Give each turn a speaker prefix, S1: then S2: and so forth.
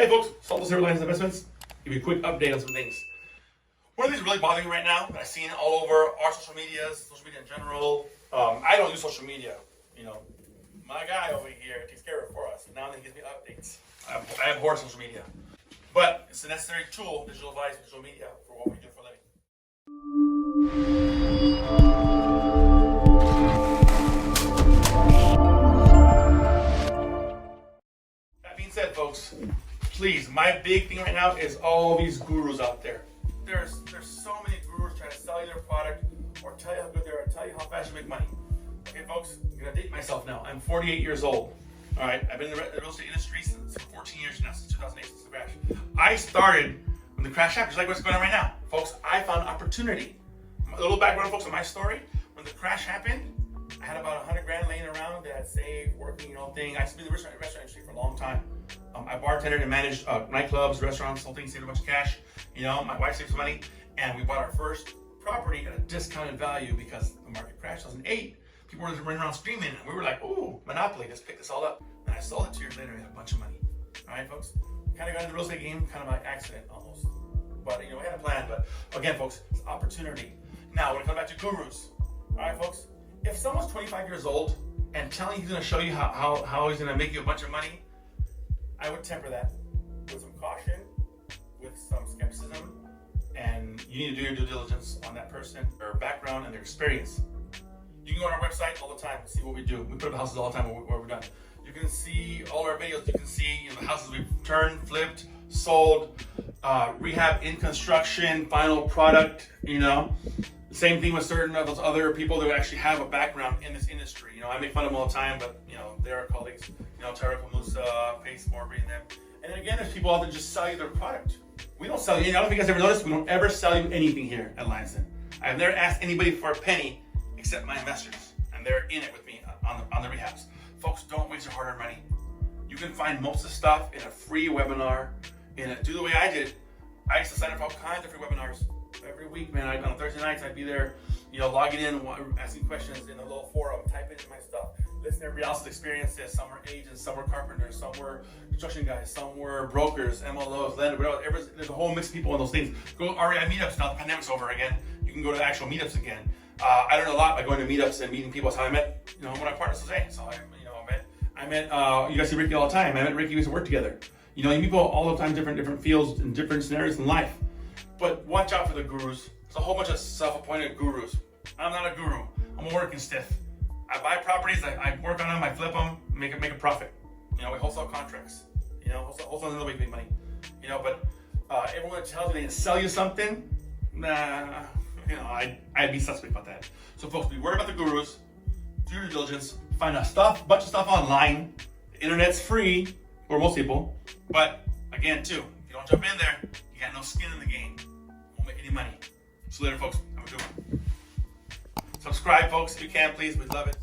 S1: Hey folks, Saltos here, Reliance Investments. Give you a quick update on some things. One of these really bothering me right now that I've seen all over our social media in general. I don't use social media. You know, my guy over here takes care of it for us. Now he gives me updates. I abhor social media. But it's a necessary tool, digital advice, digital media, for what we do for a living. That being said, folks, please, my big thing right now is all these gurus out there. There's so many gurus trying to sell you their product or tell you how good they are, tell you how fast you make money. Okay, folks, I'm gonna date myself now. I'm 48 years old. All right, I've been in the real estate industry since 14 years now, since 2008, since the crash. I started when the crash happened, just like what's going on right now. Folks, I found opportunity. A little background, folks, on my story. When the crash happened, I had about 100 grand laying around that I'd saved, working, thing. I used to be in the restaurant industry for a long time. I bartended and managed nightclubs, restaurants, whole thing, saved a bunch of cash. My wife saved some money, and we bought our first property at a discounted value because the market crashed in 2008. People were running around screaming, and we were like, ooh, monopoly, let's pick this all up. And I sold it 2 years later, and had a bunch of money. All right, folks? Kind of got into the real estate game, kind of by accident almost. But, we had a plan. But again, folks, it's opportunity. Now, when it comes back to gurus, all right, folks? If someone's 25 years old and telling you he's going to show you how he's going to make you a bunch of money, I would temper that with some caution, with some skepticism, and you need to do your due diligence on that person, their background, and their experience. You can go on our website all the time and see what we do. We put up houses all the time where we're done. You can see all our videos. You can see the houses we've turned, flipped, sold, rehab in construction, final product, Same thing with certain of those other people that actually have a background in this industry. I make fun of them all the time, but they're our colleagues. Tara Musa, Pace Morby, and them. And then again, there's people out there that just sell you their product. We don't sell you. I don't think you guys ever noticed. We don't ever sell you anything here at Lionsden. I've never asked anybody for a penny except my investors, and they're in it with me on the rehabs. Folks, don't waste your hard-earned money. You can find most of the stuff in a free webinar. Do the way I did. I used to sign up for all kinds of free webinars. Every week, man, on Thursday nights, I'd be there, logging in, asking questions in a little forum, typing in my stuff, listening to everybody else's experiences. Some were agents, some were carpenters, some were construction guys, some were brokers, MLOs, lenders, whatever. There's a whole mix of people in those things. Go to REI meetups now, the pandemic's over again. You can go to actual meetups again. I learned a lot by going to meetups and meeting people. That's how I met, one of my partners today. So I met, you guys see Ricky all the time. I met Ricky, we used to work together. You meet people all the time, different fields and different scenarios in life. But watch out for the gurus. There's a whole bunch of self-appointed gurus. I'm not a guru. I'm a working stiff. I buy properties, I work on them, I flip them, make a profit. We wholesale contracts. Wholesale is another way to make money. But everyone tells you they can sell you something. Nah, I'd be suspect about that. So folks, be worried about the gurus. Do your due diligence. Find a bunch of stuff online. The internet's free for most people. But again, too, if you don't jump in there, you got no skin in the game. Won't make any money. So later, folks. Have a good one. Subscribe, folks, if you can, please. We'd love it.